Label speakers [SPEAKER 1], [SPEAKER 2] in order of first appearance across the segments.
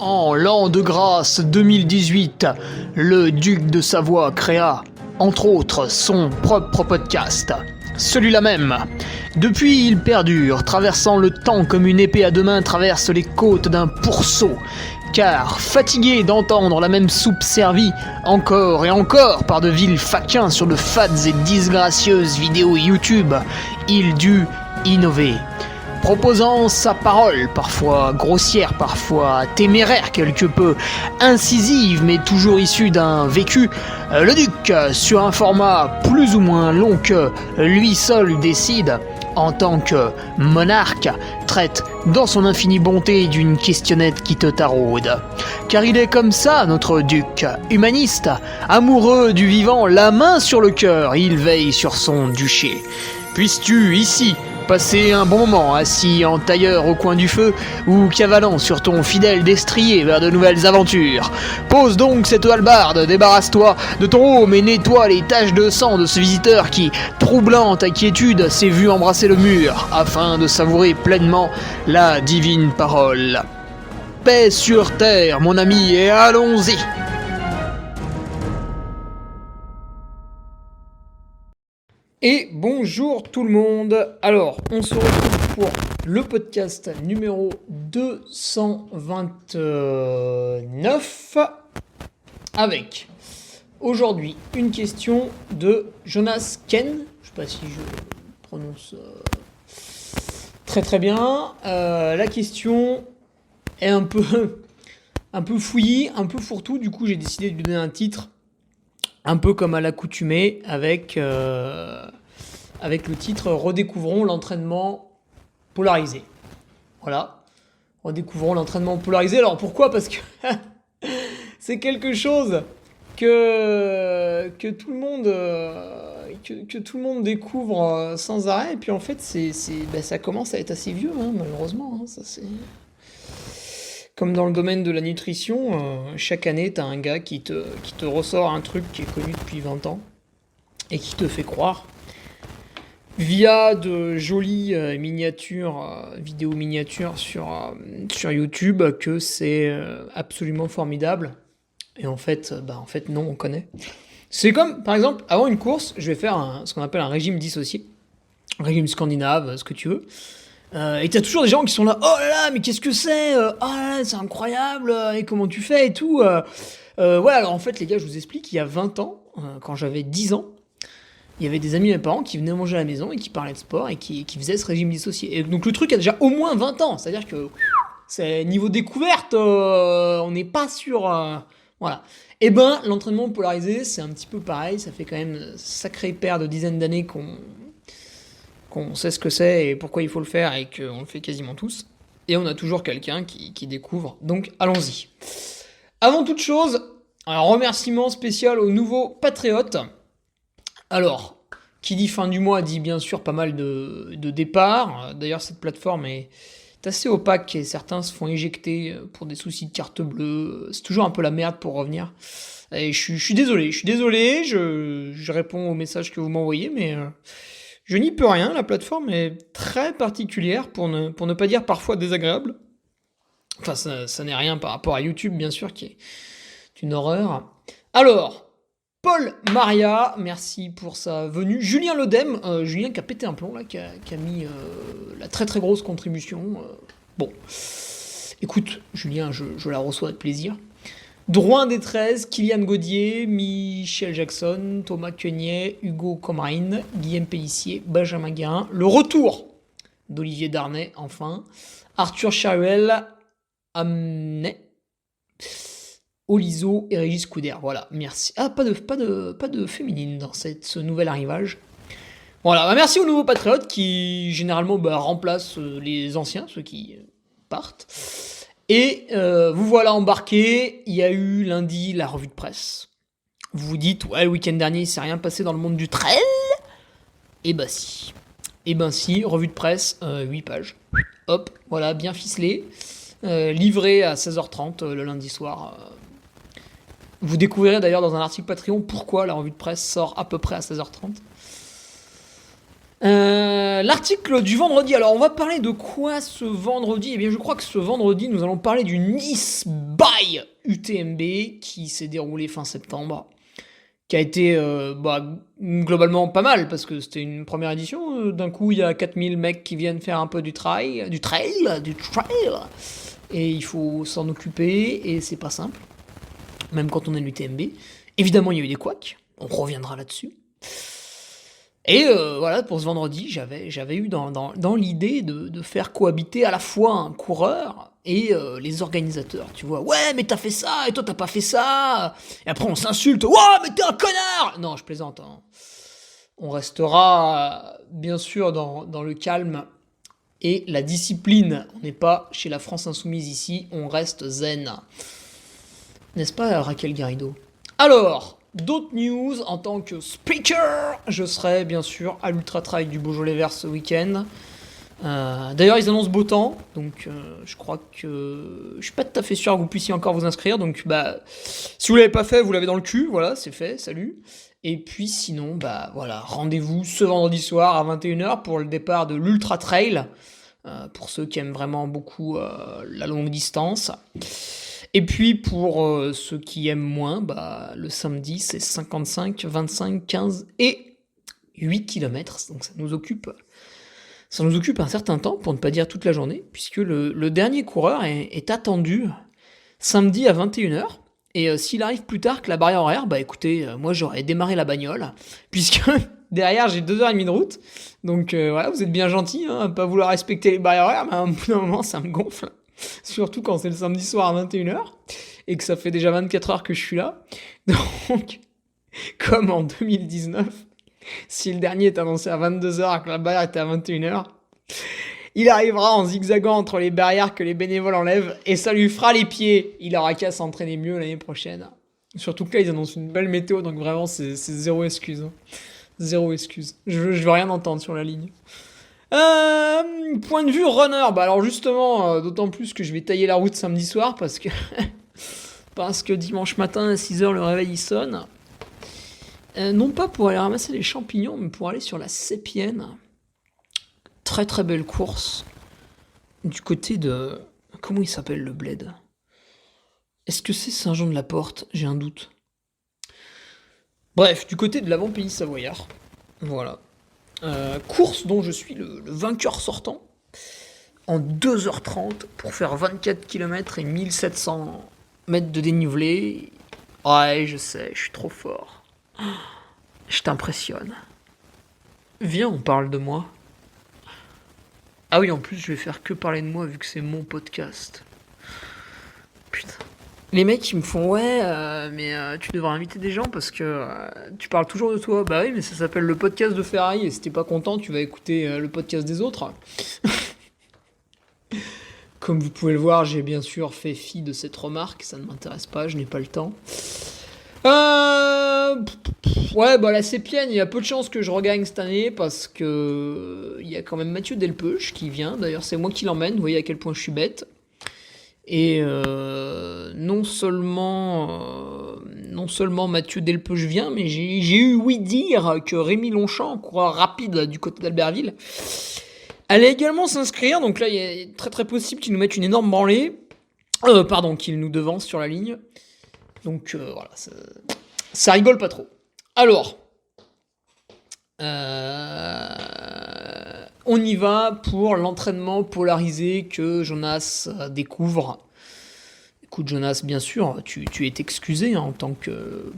[SPEAKER 1] En l'an de grâce 2018, le duc de Savoie créa, entre autres, son propre podcast. Celui-là même. Depuis, il perdure, traversant le temps comme une épée à deux mains traverse les côtes d'un pourceau. Car, fatigué d'entendre la même soupe servie, encore et encore par de vils faquins sur de fades et disgracieuses vidéos YouTube, il dut innover. Proposant sa parole, parfois grossière, parfois téméraire quelque peu, incisive mais toujours issue d'un vécu, le duc, sur un format plus ou moins long que lui seul décide, en tant que monarque, traite dans son infinie bonté d'une questionnette qui te taraude. Car il est comme ça, notre duc, humaniste, amoureux du vivant, la main sur le cœur, il veille sur son duché. Puisses-tu, ici, passer un bon moment assis en tailleur au coin du feu ou cavalant sur ton fidèle destrier vers de nouvelles aventures. Pose donc cette hallebarde, débarrasse-toi de ton home et nettoie les taches de sang de ce visiteur qui, troublant ta quiétude, s'est vu embrasser le mur afin de savourer pleinement la divine parole. Paix sur terre, mon ami, et allons-y! Et bonjour tout le monde. Alors, on se retrouve pour le podcast numéro 229 avec aujourd'hui une question de Jonas Ken. Je sais pas si je prononce très très bien. La question est un peu fouillis, un peu fourre-tout. Du coup, j'ai décidé de lui donner un titre un peu comme à l'accoutumée avec le titre « Redécouvrons l'entraînement polarisé ». Voilà, redécouvrons l'entraînement polarisé. Alors pourquoi ? Parce que c'est quelque chose que tout le monde découvre sans arrêt. Et puis en fait, ça commence à être assez vieux, hein, malheureusement. Hein, ça c'est... Comme dans le domaine de la nutrition, chaque année, t'as un gars qui te ressort un truc qui est connu depuis 20 ans et qui te fait croire, via de jolies vidéos miniatures sur YouTube, que c'est absolument formidable. Et en fait, non, on connaît. C'est comme, par exemple, avant une course, je vais faire ce qu'on appelle un régime dissocié, un régime scandinave, ce que tu veux. Et t'as toujours des gens qui sont là, oh là là, mais qu'est-ce que c'est, oh là là, c'est incroyable, et comment tu fais et tout. Ouais, alors en fait, les gars, je vous explique, il y a 20 ans, quand j'avais 10 ans, il y avait des amis de mes parents qui venaient manger à la maison et qui parlaient de sport et qui faisaient ce régime dissocié. Et donc le truc a déjà au moins 20 ans, c'est-à-dire que c'est niveau découverte, on n'est pas sur... voilà. Et ben, l'entraînement polarisé, c'est un petit peu pareil, ça fait quand même une sacrée paire de dizaines d'années qu'on sait ce que c'est et pourquoi il faut le faire et qu'on le fait quasiment tous. Et on a toujours quelqu'un qui découvre. Donc allons-y. Avant toute chose, un remerciement spécial aux nouveaux patriotes. Alors, qui dit fin du mois dit bien sûr pas mal de départs. D'ailleurs, cette plateforme est assez opaque et certains se font éjecter pour des soucis de carte bleue. C'est toujours un peu la merde pour revenir. Et je suis désolé, je réponds aux messages que vous m'envoyez, mais... je n'y peux rien, la plateforme est très particulière, pour ne pas dire parfois désagréable. Enfin, ça n'est rien par rapport à YouTube, bien sûr, qui est une horreur. Alors, Paul Maria, merci pour sa venue. Julien Lodem, Julien qui a pété un plomb, là, qui a mis la très très grosse contribution. Bon, écoute, Julien, je la reçois avec plaisir. Drouin des 13, Kylian Gaudier, Michel Jackson, Thomas Queunier, Hugo Comrine, Guillaume Pellissier, Benjamin Guérin, le retour d'Olivier Darnay, enfin, Arthur Charuel, Amnet, Oliso et Régis Couder. Voilà, merci. Ah, pas de féminine dans ce nouvel arrivage. Voilà, merci aux nouveaux patriotes qui généralement remplacent les anciens, ceux qui partent. Et vous voilà embarqué, il y a eu lundi la revue de presse. Vous vous dites, ouais, le week-end dernier, il s'est rien passé dans le monde du trail. Eh ben si, revue de presse, 8 pages. Hop, voilà, bien ficelé. Livré à 16h30 le lundi soir. Vous découvrirez d'ailleurs dans un article Patreon pourquoi la revue de presse sort à peu près à 16h30. L'article du vendredi. Alors, on va parler de quoi ce vendredi? Eh bien, je crois que ce vendredi, nous allons parler du Nice by UTMB qui s'est déroulé fin septembre, qui a été globalement pas mal parce que c'était une première édition. D'un coup, il y a 4000 mecs qui viennent faire un peu du trail, et il faut s'en occuper et c'est pas simple, même quand on est l'UTMB. Évidemment, il y a eu des couacs, on reviendra là-dessus. Et voilà, pour ce vendredi, j'avais eu dans l'idée de faire cohabiter à la fois un coureur et les organisateurs. Tu vois, ouais, mais t'as fait ça, et toi t'as pas fait ça. Et après on s'insulte, ouais, mais t'es un connard. Non, je plaisante. Hein. On restera bien sûr dans le calme et la discipline. On n'est pas chez la France Insoumise ici, on reste zen. N'est-ce pas, Raquel Garrido? Alors, d'autres news en tant que speaker, je serai bien sûr à l'Ultra Trail du Beaujolais Vert ce week-end. D'ailleurs, ils annoncent beau temps, donc je crois que je suis pas tout à fait sûr que vous puissiez encore vous inscrire. Donc, si vous l'avez pas fait, vous l'avez dans le cul. Voilà, c'est fait. Salut. Et puis sinon, voilà, rendez-vous ce vendredi soir à 21h pour le départ de l'Ultra Trail, pour ceux qui aiment vraiment beaucoup la longue distance. Et puis pour ceux qui aiment moins, le samedi c'est 55, 25, 15 et 8 km. Donc ça nous occupe un certain temps, pour ne pas dire toute la journée, puisque le dernier coureur est attendu samedi à 21h. Et s'il arrive plus tard que la barrière horaire, écoutez, moi j'aurais démarré la bagnole, puisque derrière j'ai 2h30 de route. Donc voilà, vous êtes bien gentil, à pas vouloir respecter les barrières horaires, mais à un bout d'un moment ça me gonfle. Surtout quand c'est le samedi soir à 21h et que ça fait déjà 24 heures que je suis là. Donc, comme en 2019, si le dernier est annoncé à 22h et que la barrière était à 21h, il arrivera en zigzagant entre les barrières que les bénévoles enlèvent et ça lui fera les pieds. Il aura qu'à s'entraîner mieux l'année prochaine. Surtout que là, ils annoncent une belle météo, donc vraiment, c'est zéro excuse. Hein. Zéro excuse. Je veux rien entendre sur la ligne. Point de vue runner, alors justement, d'autant plus que je vais tailler la route samedi soir parce que dimanche matin à 6h le réveil il sonne. Non pas pour aller ramasser les champignons, mais pour aller sur la Sépienne. Très très belle course. Du côté de... Comment il s'appelle le bled? Est-ce que c'est Saint-Jean-de-la-Porte? J'ai un doute. Bref, du côté de l'avant-pays savoyard. Voilà. Course dont je suis le vainqueur sortant en 2h30 pour faire 24 km et 1700 mètres de dénivelé. Ouais, je sais, je suis trop fort. Je t'impressionne. Viens, on parle de moi. Ah oui, en plus, je vais faire que parler de moi vu que c'est mon podcast. Putain. Les mecs, ils me font mais tu devrais inviter des gens parce que tu parles toujours de toi. Bah oui, mais ça s'appelle le podcast de Ferrari et si t'es pas content, tu vas écouter le podcast des autres. Comme vous pouvez le voir, j'ai bien sûr fait fi de cette remarque, ça ne m'intéresse pas, je n'ai pas le temps. La Sépienne, il y a peu de chances que je regagne cette année parce que il y a quand même Mathieu Delpeuch qui vient. D'ailleurs, c'est moi qui l'emmène, vous voyez à quel point je suis bête. Et non seulement Mathieu Delpeuch vient, mais j'ai eu ouï dire que Rémi Longchamp, coureur rapide du côté d'Albertville, allait également s'inscrire. Donc là, il est très très possible qu'il nous mette une énorme branlée. Qu'il nous devance sur la ligne. Donc voilà, ça rigole pas trop. Alors, on y va pour l'entraînement polarisé que Jonas découvre. Écoute Jonas, bien sûr, tu es excusé en tant que,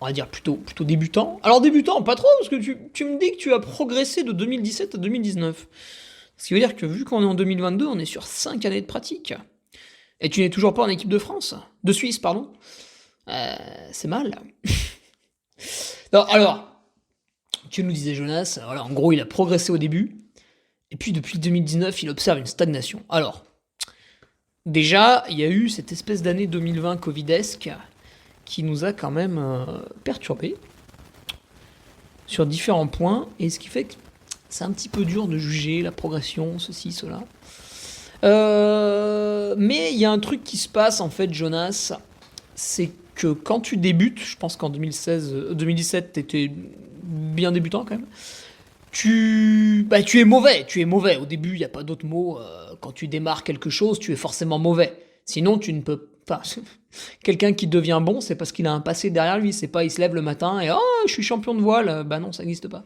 [SPEAKER 1] on va dire plutôt débutant. Alors débutant, pas trop, parce que tu me dis que tu as progressé de 2017 à 2019. Ce qui veut dire que vu qu'on est en 2022, on est sur 5 années de pratique. Et tu n'es toujours pas en équipe de France. De Suisse, pardon. C'est mal. Non, alors, que nous disait Jonas, voilà, en gros, il a progressé au début, et puis depuis 2019, il observe une stagnation. Alors, déjà, il y a eu cette espèce d'année 2020 covidesque qui nous a quand même perturbés sur différents points, et ce qui fait que c'est un petit peu dur de juger la progression, ceci, cela. Mais il y a un truc qui se passe, en fait, Jonas, c'est que quand tu débutes, je pense qu'en 2017, t'étais bien débutant quand même, tu es mauvais, tu es mauvais. Au début, il n'y a pas d'autre mot. Quand tu démarres quelque chose, tu es forcément mauvais. Sinon, tu ne peux pas. Quelqu'un qui devient bon, c'est parce qu'il a un passé derrière lui. C'est pas il se lève le matin et oh, je suis champion de voile. Bah non, ça n'existe pas.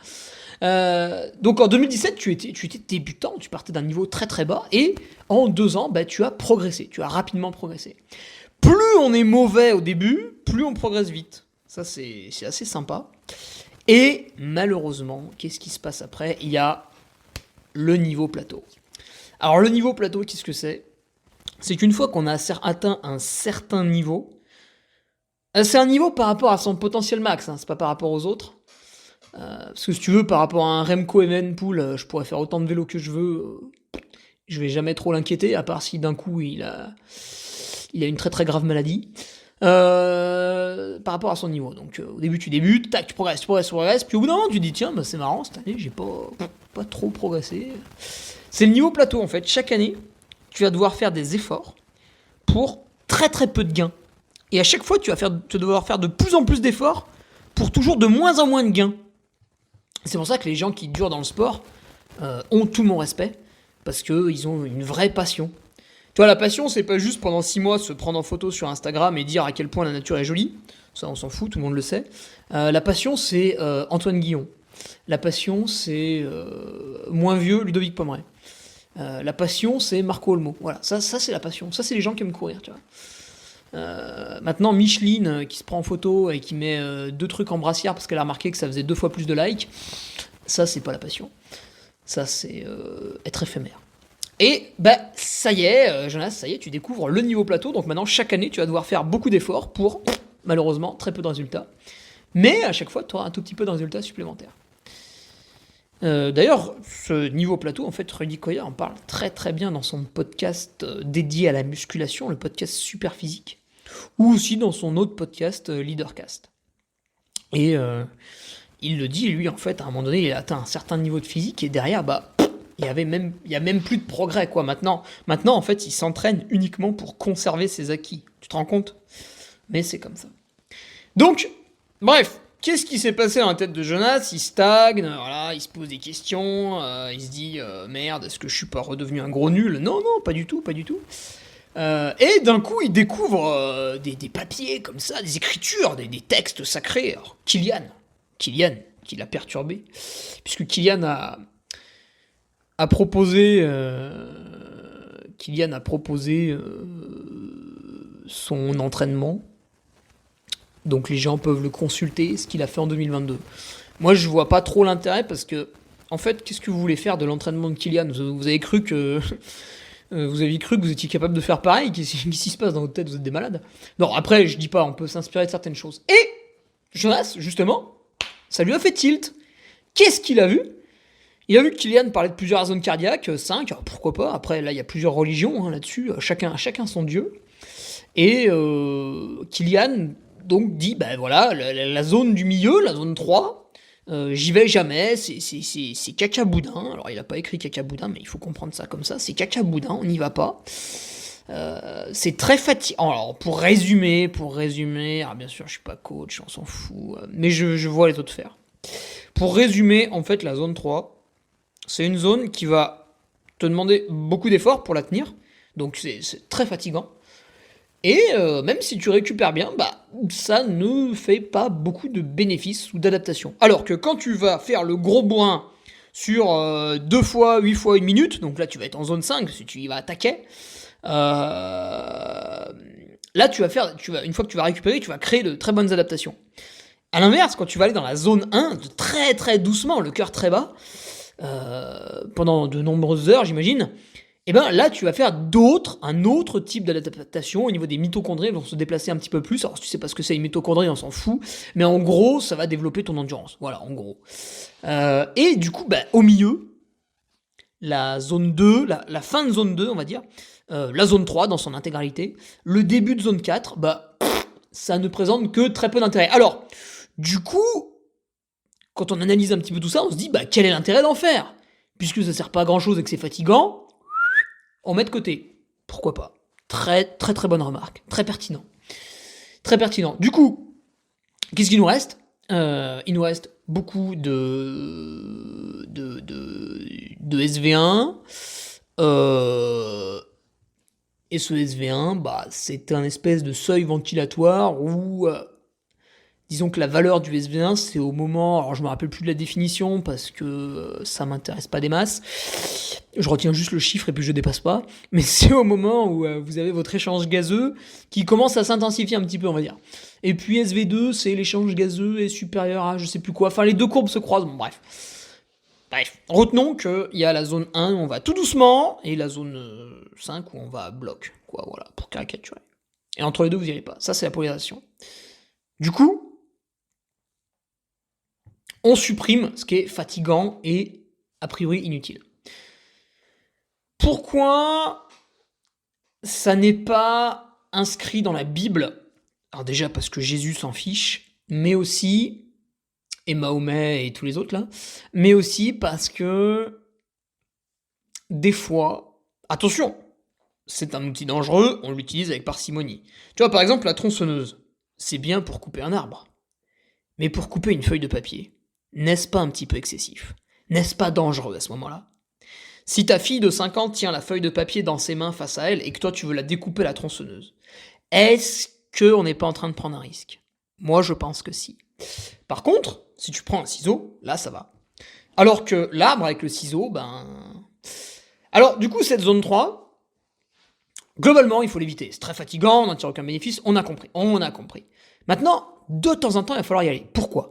[SPEAKER 1] Donc en 2017, tu étais débutant, tu partais d'un niveau très très bas et en 2 ans, bah, tu as progressé, tu as rapidement progressé. Plus on est mauvais au début, plus on progresse vite. Ça, c'est assez sympa. Et malheureusement, qu'est-ce qui se passe après? Il y a le niveau plateau. Alors le niveau plateau, qu'est-ce que c'est? C'est qu'une fois qu'on a atteint un certain niveau, c'est un niveau par rapport à son potentiel max, hein, c'est pas par rapport aux autres. Parce que si tu veux, par rapport à un Remco Evenepoel, je pourrais faire autant de vélo que je veux. Je vais jamais trop l'inquiéter, à part si d'un coup il a une très très grave maladie. Par rapport à son niveau. Donc au début tu débutes, tac, tu progresses, puis au bout d'un moment tu te dis tiens, bah, c'est marrant, cette année j'ai pas trop progressé. C'est le niveau plateau en fait. Chaque année, tu vas devoir faire des efforts pour très très peu de gains. Et à chaque fois, tu vas devoir faire de plus en plus d'efforts pour toujours de moins en moins de gains. C'est pour ça que les gens qui durent dans le sport ont tout mon respect, parce qu'ils ont une vraie passion. Tu vois, la passion, c'est pas juste pendant 6 mois se prendre en photo sur Instagram et dire à quel point la nature est jolie. Ça, on s'en fout, tout le monde le sait. La passion, c'est Antoine Guillon. La passion, c'est moins vieux Ludovic Pomeray. La passion, c'est Marco Olmo. Voilà, ça c'est la passion. Ça, c'est les gens qui aiment courir, tu vois. Maintenant, Micheline qui se prend en photo et qui met 2 trucs en brassière parce qu'elle a remarqué que ça faisait 2 fois plus de likes, ça, c'est pas la passion. Ça, c'est être éphémère. Et ça y est, Jonas, ça y est, tu découvres le niveau plateau. Donc maintenant, chaque année, tu vas devoir faire beaucoup d'efforts pour, malheureusement, très peu de résultats. Mais à chaque fois, tu auras un tout petit peu de résultats supplémentaires. D'ailleurs, ce niveau plateau, en fait, Rudy Koya en parle très très bien dans son podcast dédié à la musculation, le podcast Super Physique, ou aussi dans son autre podcast Leadercast. Et il le dit, lui, en fait, à un moment donné, il a atteint un certain niveau de physique et derrière, il y a même plus de progrès, quoi. Maintenant, en fait, il s'entraîne uniquement pour conserver ses acquis. Tu te rends compte? Mais c'est comme ça. Donc, bref. Qu'est-ce qui s'est passé dans la tête de Jonas? Il stagne, voilà, il se pose des questions, il se dit merde, est-ce que je suis pas redevenu un gros nul? Non, pas du tout. Et d'un coup, il découvre des papiers comme ça, des écritures, des textes sacrés. Alors, Kylian, qui l'a perturbé, puisque Kylian a proposé son entraînement. Donc les gens peuvent le consulter, ce qu'il a fait en 2022. Moi, je vois pas trop l'intérêt parce que, en fait, qu'est-ce que vous voulez faire de l'entraînement de Kylian? Vous avez cru que vous étiez capable de faire pareil? Qu'est-ce qui se passe dans votre tête? Vous êtes des malades? Non, après, je dis pas, on peut s'inspirer de certaines choses. Et Jonas, justement, ça lui a fait tilt. Qu'est-ce qu'il a vu? Il a vu que Kylian parlait de plusieurs zones cardiaques, 5, alors pourquoi pas? Après, là, il y a plusieurs religions là-dessus, chacun son dieu. Et Kylian donc dit, voilà, la zone du milieu, la zone 3, j'y vais jamais, c'est caca boudin. Alors il a pas écrit caca boudin, mais il faut comprendre ça comme ça, c'est caca boudin, on n'y va pas. C'est très fatigant. Alors pour résumer, alors bien sûr je suis pas coach, on s'en fout, mais je vois les autres faire. Pour résumer, en fait la zone 3, c'est une zone qui va te demander beaucoup d'efforts pour la tenir, donc c'est très fatigant. Et même si tu récupères bien, ça ne fait pas beaucoup de bénéfices ou d'adaptation. Alors que quand tu vas faire le gros bourrin sur 2 fois 8 fois 1 minute, donc là tu vas être en zone 5 si tu y vas attaquer, là une fois que tu vas récupérer, tu vas créer de très bonnes adaptations. A l'inverse, quand tu vas aller dans la zone 1, de très très doucement, le cœur très bas, pendant de nombreuses heures j'imagine, et là tu vas faire un autre type d'adaptation au niveau des mitochondries, elles vont se déplacer un petit peu plus. Alors si tu sais pas ce que c'est une mitochondrie, on s'en fout, mais en gros ça va développer ton endurance, voilà en gros. Et du coup au milieu, la zone 2, la fin de zone 2 on va dire, la zone 3 dans son intégralité, le début de zone 4, ça ne présente que très peu d'intérêt. Alors du coup, quand on analyse un petit peu tout ça, on se dit quel est l'intérêt d'en faire? Puisque ça sert pas à grand chose et que c'est fatigant, on met de côté. Pourquoi pas? Très très très bonne remarque. Très pertinent. Du coup, qu'est-ce qu'il nous reste? Il nous reste beaucoup de SV1. euh, et ce SV1, bah, c'est un espèce de seuil ventilatoire où, disons que la valeur du SV1, c'est au moment, alors je me rappelle plus de la définition parce que ça m'intéresse pas des masses, je retiens juste le chiffre et puis je dépasse pas, mais c'est au moment où vous avez votre échange gazeux qui commence à s'intensifier un petit peu, on va dire. Et puis SV2, c'est l'échange gazeux est supérieur à je sais plus quoi, enfin les deux courbes se croisent, bon bref. Bref, retenons qu'il y a la zone 1 où on va tout doucement, et la zone 5 où on va à bloc, quoi, voilà, pour caricaturer. Et entre les deux, vous n'y allez pas. Ça, c'est la polarisation. Du coup, on supprime ce qui est fatigant et a priori inutile. Pourquoi ça n'est pas inscrit dans la Bible? Alors déjà parce que Jésus s'en fiche, mais aussi, et Mahomet et tous les autres là, mais aussi parce que des fois, attention, c'est un outil dangereux, on l'utilise avec parcimonie. Tu vois, par exemple, la tronçonneuse, c'est bien pour couper un arbre. Mais pour couper une feuille de papier, n'est-ce pas un petit peu excessif? N'est-ce pas dangereux à ce moment-là? Si ta fille de 5 ans tient la feuille de papier dans ses mains face à elle et que toi tu veux la découper à la tronçonneuse, est-ce qu'on n'est pas en train de prendre un risque? Moi je pense que si. Par contre, si tu prends un ciseau, là ça va. Alors que l'arbre avec le ciseau, ben... Alors du coup cette zone 3, globalement il faut l'éviter. C'est très fatigant, on n'en tire aucun bénéfice, on a compris. Maintenant, de temps en temps il va falloir y aller. Pourquoi?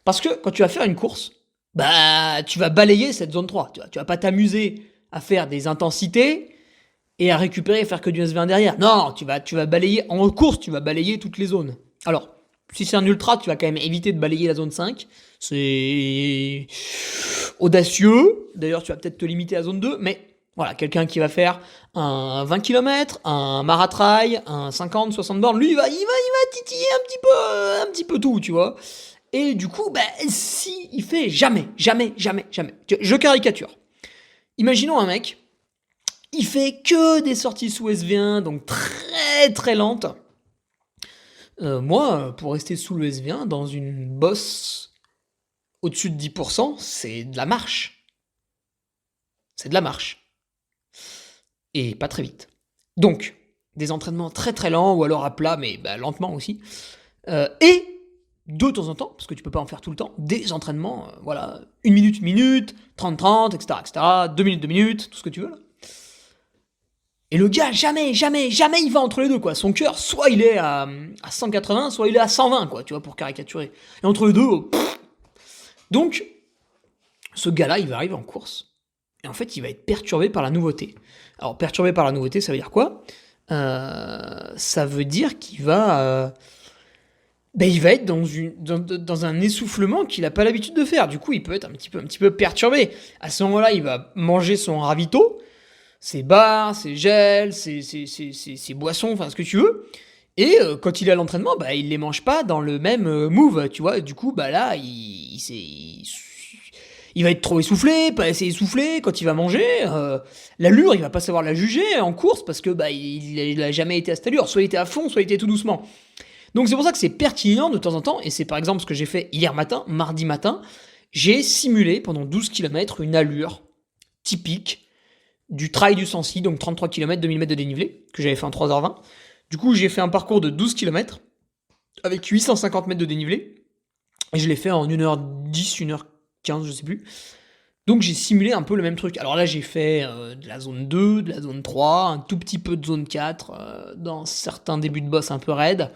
[SPEAKER 1] Parce que quand tu vas faire une course, bah tu vas balayer cette zone 3. Tu vas pas t'amuser à faire des intensités et à récupérer et faire que du SV1 derrière. Non, tu vas balayer en course, tu vas balayer toutes les zones. Alors, si c'est un ultra, tu vas quand même éviter de balayer la zone 5. C'est audacieux. D'ailleurs, tu vas peut-être te limiter à la zone 2, mais voilà, quelqu'un qui va faire un 20 km, un maratrail, un 50, 60 bornes, lui, il va titiller un petit peu tout, tu vois. Et du coup, si il fait jamais. Je caricature. Imaginons un mec, il fait que des sorties sous SV1, donc très très lentes. Moi, pour rester sous le SV1, dans une bosse au-dessus de 10%, c'est de la marche. C'est de la marche. Et pas très vite. Donc, des entraînements très très lents, ou alors à plat, mais lentement aussi. Et de temps en temps, parce que tu peux pas en faire tout le temps, des entraînements, voilà, 1 minute, 30, etc., 2 minutes, tout ce que tu veux, là. Et le gars, jamais il va entre les deux, quoi. Son cœur, soit il est à 180, soit il est à 120, quoi, tu vois, pour caricaturer. Et entre les deux, Donc, ce gars-là, il va arriver en course. Et en fait, il va être perturbé par la nouveauté. Alors, perturbé par la nouveauté, ça veut dire quoi? Ça veut dire qu'il va... il va être dans un essoufflement qu'il n'a pas l'habitude de faire. Du coup, il peut être un petit peu perturbé. À ce moment-là, il va manger son ravito, ses bars, ses gels, ses boissons, enfin ce que tu veux. Et quand il est à l'entraînement, il les mange pas dans le même move, tu vois. Du coup, là, il va être trop essoufflé, pas assez essoufflé quand il va manger. L'allure, il va pas savoir la juger en course parce que il a jamais été à cette allure. Soit il était à fond, soit il était tout doucement. Donc c'est pour ça que c'est pertinent de temps en temps, et c'est par exemple ce que j'ai fait hier matin, mardi matin, j'ai simulé pendant 12 km une allure typique du trail du Sancy, donc 33 km, 2000 mètres de dénivelé, que j'avais fait en 3h20. Du coup, j'ai fait un parcours de 12 km, avec 850 mètres de dénivelé, et je l'ai fait en 1h10, 1h15, je sais plus. Donc j'ai simulé un peu le même truc. Alors là, j'ai fait de la zone 2, de la zone 3, un tout petit peu de zone 4, dans certains débuts de boss un peu raides,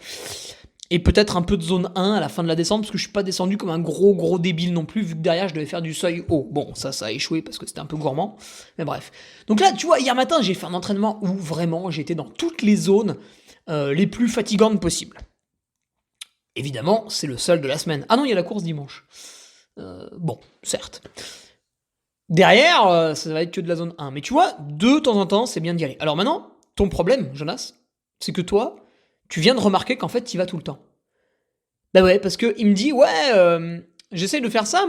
[SPEAKER 1] et peut-être un peu de zone 1 à la fin de la descente, parce que je suis pas descendu comme un gros débile non plus, vu que derrière je devais faire du seuil haut. Bon, ça a échoué parce que c'était un peu gourmand, mais bref. Donc là, tu vois, hier matin, j'ai fait un entraînement où vraiment j'étais dans toutes les zones les plus fatigantes possibles. Évidemment, c'est le seul de la semaine. Ah non, il y a la course dimanche. Bon, certes. Derrière, ça va être que de la zone 1. Mais tu vois, de temps en temps, c'est bien d'y aller. Alors maintenant, ton problème, Jonas, c'est que toi, tu viens de remarquer qu'en fait, tu y vas tout le temps. Bah ouais, parce que il me dit, ouais, j'essaie de faire ça,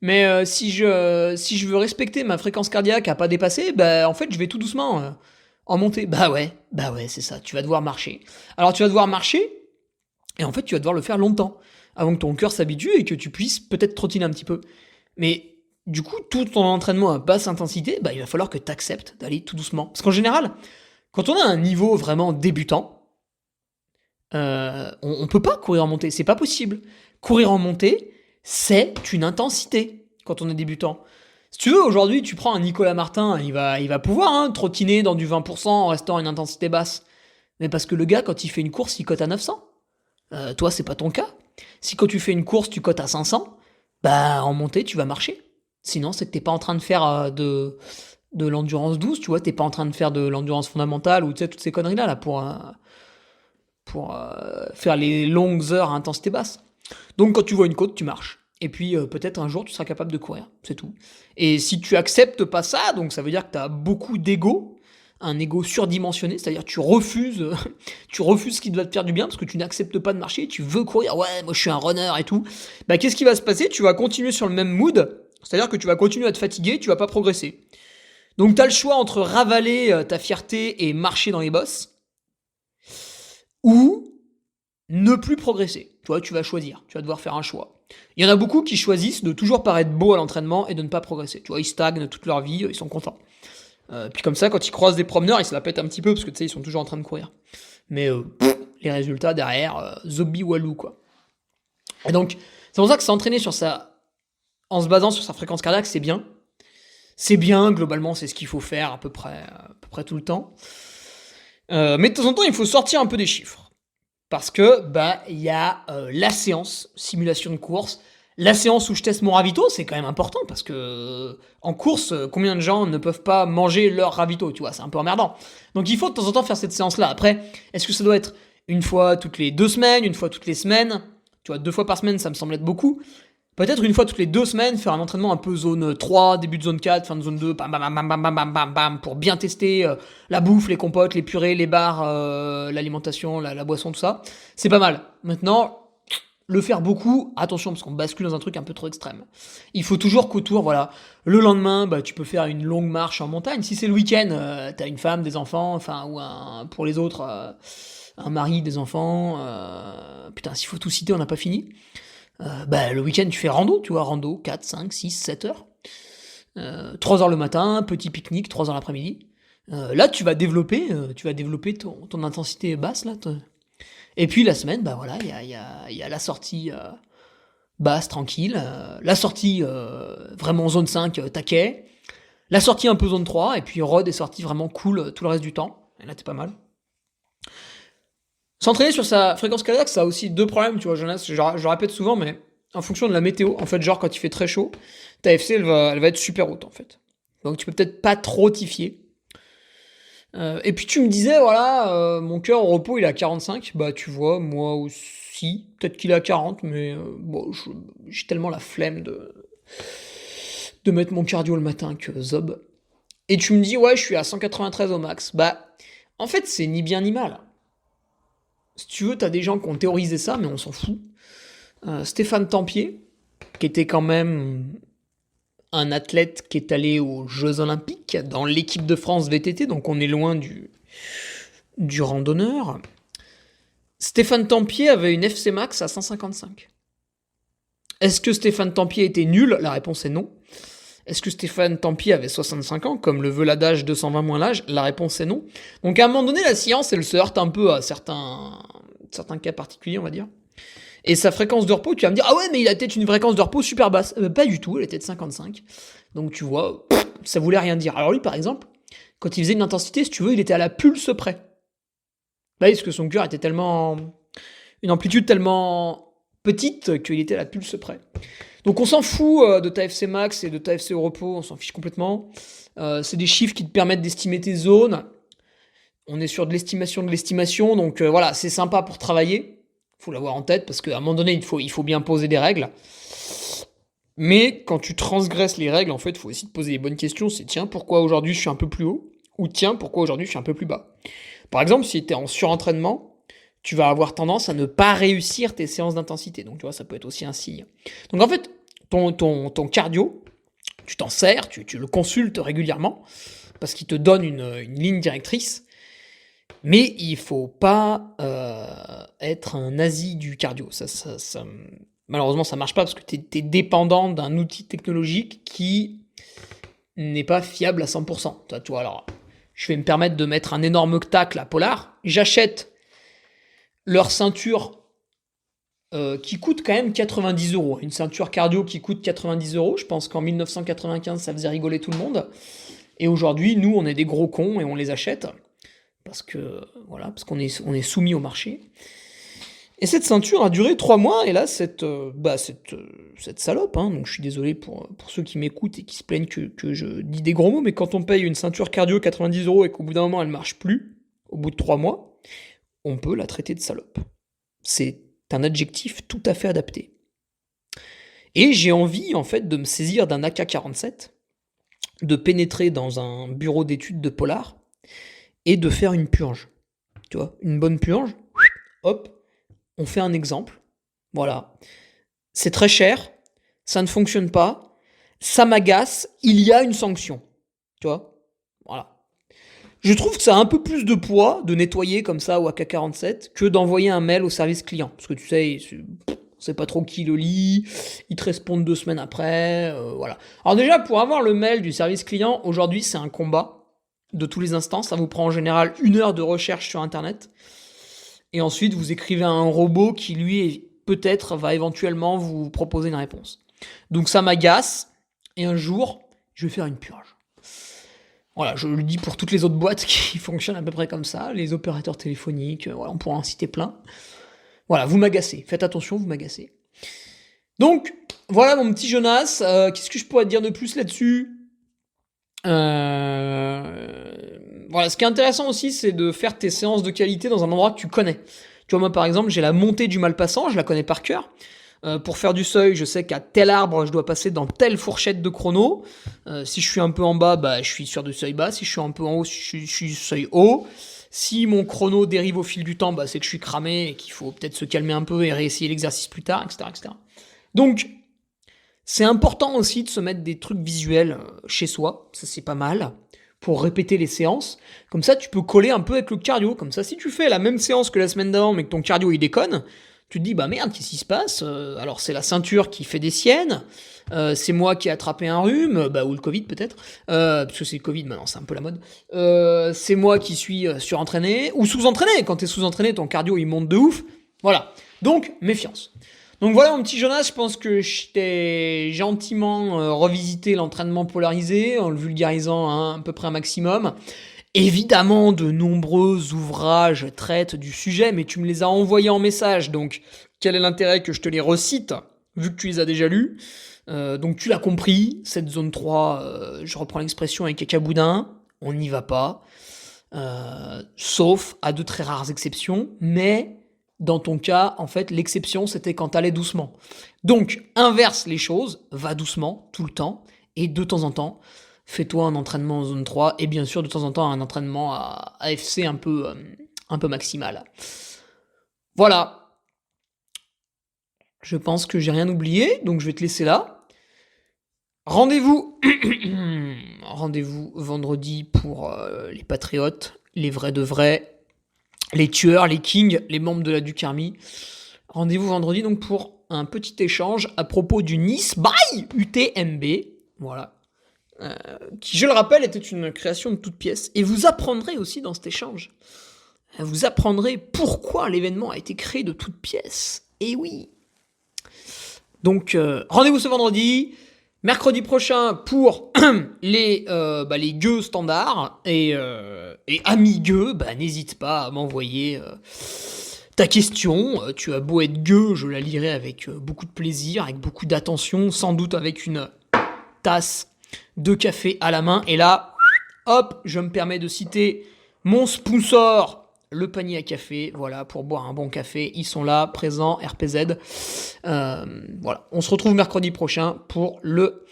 [SPEAKER 1] mais si je veux respecter ma fréquence cardiaque à pas dépasser, en fait, je vais tout doucement en montée. Bah ouais, c'est ça, tu vas devoir marcher. Alors tu vas devoir marcher, et en fait, tu vas devoir le faire longtemps. avant que ton cœur s'habitue et que tu puisses peut-être trottiner un petit peu. Mais du coup, tout ton entraînement à basse intensité, bah, il va falloir que tu acceptes d'aller tout doucement. Parce qu'en général, quand on a un niveau vraiment débutant, on peut pas courir en montée, c'est pas possible. Courir en montée, c'est une intensité quand on est débutant. Si tu veux, aujourd'hui, tu prends un Nicolas Martin, il va pouvoir trottiner dans du 20% en restant à une intensité basse. Mais parce que le gars, quand il fait une course, il cote à 900. Toi, c'est pas ton cas. Si quand tu fais une course, tu cotes à 500, bah en montée, tu vas marcher. Sinon, c'est que t'es pas en train de faire de l'endurance douce, tu vois, t'es pas en train de faire de l'endurance fondamentale ou tu sais, toutes ces conneries-là là, pour faire les longues heures à intensité basse. Donc quand tu vois une côte, tu marches. Et puis peut-être un jour, tu seras capable de courir, c'est tout. Et si tu acceptes pas ça, donc ça veut dire que tu as beaucoup d'ego, un ego surdimensionné, c'est-à-dire tu refuses, tu refuses ce qui doit te faire du bien parce que tu n'acceptes pas de marcher, tu veux courir, ouais, moi je suis un runner et tout. Bah qu'est-ce qui va se passer? Tu vas continuer sur le même mood, c'est-à-dire que tu vas continuer à te fatiguer, tu vas pas progresser. Donc tu as le choix entre ravaler ta fierté et marcher dans les bosses, ou ne plus progresser. Toi, tu vas choisir. Tu vas devoir faire un choix. Il y en a beaucoup qui choisissent de toujours paraître beau à l'entraînement et de ne pas progresser. Tu vois, ils stagnent toute leur vie, ils sont contents. Puis comme ça, quand ils croisent des promeneurs, ils se la pètent un petit peu parce que tu sais, ils sont toujours en train de courir. Mais les résultats derrière, zombie walou quoi. Et donc, c'est pour ça que s'entraîner sur ça, en se basant sur sa fréquence cardiaque, c'est bien. C'est bien, globalement, c'est ce qu'il faut faire à peu près tout le temps. Mais de temps en temps, il faut sortir un peu des chiffres. Parce que bah il y a la séance simulation de course, la séance où je teste mon ravito, c'est quand même important parce que en course, combien de gens ne peuvent pas manger leur ravito, tu vois, c'est un peu emmerdant. Donc il faut de temps en temps faire cette séance-là. Après, est-ce que ça doit être une fois toutes les 2 semaines, une fois toutes les semaines? Tu vois, 2 fois par semaine, ça me semble être beaucoup. Peut-être une fois toutes les 2 semaines, faire un entraînement un peu zone 3, début de zone 4, fin de zone 2, bam bam bam bam bam bam bam bam, pour bien tester la bouffe, les compotes, les purées, les bars, l'alimentation, la boisson, tout ça. C'est pas mal. Maintenant, le faire beaucoup, attention, parce qu'on bascule dans un truc un peu trop extrême. Il faut toujours qu'autour, voilà, le lendemain, bah, tu peux faire une longue marche en montagne. Si c'est le week-end, t'as une femme, des enfants, enfin, ou pour les autres, un mari, des enfants. Putain, s'il faut tout citer, on n'a pas fini. Bah, le week-end, tu fais rando, tu vois, rando, 4, 5, 6, 7 heures. 3 heures le matin, petit pique-nique, 3 heures l'après-midi. Là, tu vas développer ton intensité basse, là. Et puis la semaine, bah voilà, il y a la sortie basse, tranquille, la sortie vraiment zone 5, taquet, la sortie un peu zone 3, et puis Rod est sortie vraiment cool tout le reste du temps. Et là, t'es pas mal. S'entraîner sur sa fréquence cardiaque, ça a aussi deux problèmes, tu vois, Jonas. Je répète souvent, mais en fonction de la météo, en fait, genre quand il fait très chaud, ta FC, elle va être super haute, en fait. Donc tu peux peut-être pas trop t'y fier. Et puis tu me disais, voilà, mon cœur au repos, il est à 45. Bah tu vois, moi aussi, peut-être qu'il est à 40, mais bon, j'ai tellement la flemme de mettre mon cardio le matin que zob. Et tu me dis, ouais, je suis à 193 au max. Bah, en fait, c'est ni bien ni mal. Si tu veux, t'as des gens qui ont théorisé ça, mais on s'en fout. Stéphane Tempier, qui était quand même un athlète qui est allé aux Jeux Olympiques dans l'équipe de France VTT, donc on est loin du randonneur. Stéphane Tempier avait une FC Max à 155. Est-ce que Stéphane Tempier était nul? La réponse est non. Est-ce que Stéphane Tempier avait 65 ans, comme le veut l'adage 220 moins l'âge? La réponse est non. Donc à un moment donné, la science, elle se heurte un peu à certains cas particuliers, on va dire. Et sa fréquence de repos, tu vas me dire, ah ouais, mais il a peut-être une fréquence de repos super basse. Pas du tout, elle était de 55. Donc tu vois, ça voulait rien dire. Alors lui, par exemple, quand il faisait une intensité, si tu veux, il était à la pulse près. Bah oui, parce que son cœur était tellement... une amplitude tellement petite qu'il était à la pulse près. Donc on s'en fout de ta FC Max et de ta FC au repos, on s'en fiche complètement. C'est des chiffres qui te permettent d'estimer tes zones. On est sur de l'estimation, donc voilà, c'est sympa pour travailler. Faut l'avoir en tête parce qu'à un moment donné, il faut bien poser des règles. Mais quand tu transgresses les règles, en fait, il faut aussi te poser les bonnes questions. C'est tiens, pourquoi aujourd'hui je suis un peu plus haut? Ou tiens, pourquoi aujourd'hui je suis un peu plus bas? Par exemple, si tu es en surentraînement, tu vas avoir tendance à ne pas réussir tes séances d'intensité. Donc tu vois, ça peut être aussi un signe. Donc en fait, ton cardio, tu t'en sers, tu le consultes régulièrement, parce qu'il te donne une ligne directrice. Mais il faut pas être un nazi du cardio. Malheureusement, ça marche pas parce que t'es dépendant d'un outil technologique qui n'est pas fiable à 100%. Tu vois, alors, je vais me permettre de mettre un énorme tacle à Polar. J'achète leur ceinture qui coûte quand même 90 euros. Une ceinture cardio qui coûte 90 euros. Je pense qu'en 1995, ça faisait rigoler tout le monde. Et aujourd'hui, nous, on est des gros cons et on les achète. Parce qu'on est soumis au marché. Et cette ceinture a duré 3 mois, et là, cette salope, hein, donc je suis désolé pour ceux qui m'écoutent et qui se plaignent que je dis des gros mots, mais quand on paye une ceinture cardio 90 euros et qu'au bout d'un moment elle marche plus, au bout de 3 mois, on peut la traiter de salope. C'est un adjectif tout à fait adapté. Et j'ai envie, en fait, de me saisir d'un AK-47, de pénétrer dans un bureau d'études de Polar, et de faire une purge. Tu vois, une bonne purge, hop, on fait un exemple, voilà. C'est très cher, ça ne fonctionne pas, ça m'agace, il y a une sanction. Tu vois, voilà. Je trouve que ça a un peu plus de poids de nettoyer comme ça au AK-47 que d'envoyer un mail au service client. Parce que tu sais, c'est pas trop qui le lit, ils te répondent 2 semaines après, voilà. Alors déjà, pour avoir le mail du service client, aujourd'hui, c'est un combat de tous les instants. Ça vous prend en général 1 heure de recherche sur Internet. Et ensuite, vous écrivez à un robot qui, lui, peut-être, va éventuellement vous proposer une réponse. Donc ça m'agace. Et un jour, je vais faire une purge. Voilà, je le dis pour toutes les autres boîtes qui fonctionnent à peu près comme ça, les opérateurs téléphoniques, voilà, on pourra en citer plein. Voilà, vous m'agacez. Faites attention, vous m'agacez. Donc, voilà mon petit Jonas. Qu'est-ce que je pourrais te dire de plus là-dessus ? Voilà, ce qui est intéressant aussi, c'est de faire tes séances de qualité dans un endroit que tu connais. Tu vois, moi par exemple, j'ai la montée du Malpassant, je la connais par cœur. Pour faire du seuil, je sais qu'à tel arbre, je dois passer dans telle fourchette de chrono. Si je suis un peu en bas, bah, je suis sur du seuil bas. Si je suis un peu en haut, je suis seuil haut. Si mon chrono dérive au fil du temps, bah, c'est que je suis cramé et qu'il faut peut-être se calmer un peu et réessayer l'exercice plus tard, etc., etc. Donc, c'est important aussi de se mettre des trucs visuels chez soi, ça c'est pas mal, pour répéter les séances. Comme ça, tu peux coller un peu avec le cardio. Comme ça, si tu fais la même séance que la semaine d'avant, mais que ton cardio il déconne, tu te dis, bah merde, qu'est-ce qui se passe ? Alors c'est la ceinture qui fait des siennes, c'est moi qui ai attrapé un rhume, bah, ou le Covid peut-être, parce que c'est le Covid maintenant, c'est un peu la mode. C'est moi qui suis surentraîné, ou sous-entraîné. Quand t'es sous-entraîné, ton cardio il monte de ouf. Voilà. Donc, méfiance. Donc voilà mon petit Jonas, je pense que je t'ai gentiment revisité l'entraînement polarisé en le vulgarisant à peu près un maximum. Évidemment, de nombreux ouvrages traitent du sujet, mais tu me les as envoyés en message, donc quel est l'intérêt que je te les recite, vu que tu les as déjà lus ? Donc tu l'as compris, cette zone 3, je reprends l'expression avec cacaboudin, on n'y va pas, sauf à de très rares exceptions, mais dans ton cas, en fait, l'exception, c'était quand t'allais doucement. Donc, inverse les choses, va doucement, tout le temps, et de temps en temps, fais-toi un entraînement en zone 3, et bien sûr, de temps en temps, un entraînement à AFC un peu maximal. Voilà. Je pense que j'ai rien oublié, donc je vais te laisser là. Rendez-vous vendredi pour les patriotes, les vrais de vrais, les tueurs, les kings, les membres de la Duc Army. Rendez-vous vendredi donc pour un petit échange à propos du Nice by UTMB. Voilà. Qui, je le rappelle, était une création de toutes pièces. Et vous apprendrez aussi dans cet échange. Vous apprendrez pourquoi l'événement a été créé de toutes pièces. Et oui. Donc, rendez-vous ce vendredi. Mercredi prochain pour les gueux standards et amis gueux, n'hésite pas à m'envoyer ta question. Tu as beau être gueux, je la lirai avec beaucoup de plaisir, avec beaucoup d'attention, sans doute avec une tasse de café à la main. Et là, hop, je me permets de citer mon sponsor, le panier à café, voilà, pour boire un bon café. Ils sont là, présents, RPZ. Voilà, on se retrouve mercredi prochain pour le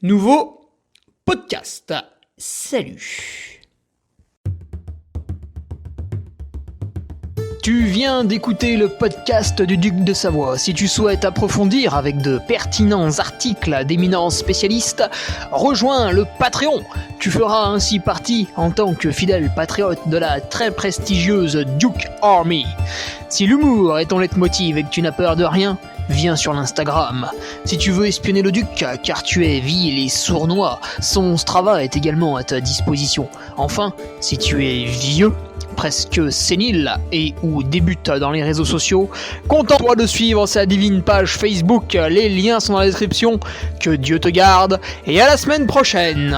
[SPEAKER 1] nouveau podcast. Salut. Tu viens d'écouter le podcast du Duc de Savoie. Si tu souhaites approfondir avec de pertinents articles d'éminents spécialistes, rejoins le Patreon.
[SPEAKER 2] Tu feras ainsi partie en tant que fidèle patriote de la très prestigieuse Duke Army. Si l'humour est ton leitmotiv et que tu n'as peur de rien, viens sur l'Instagram. Si tu veux espionner le duc, car tu es vil et sournois, son Strava est également à ta disposition. Enfin, si tu es vieux, presque sénile et ou débute dans les réseaux sociaux, contente-toi de suivre sa divine page Facebook, les liens sont dans la description. Que Dieu te garde et à la semaine prochaine.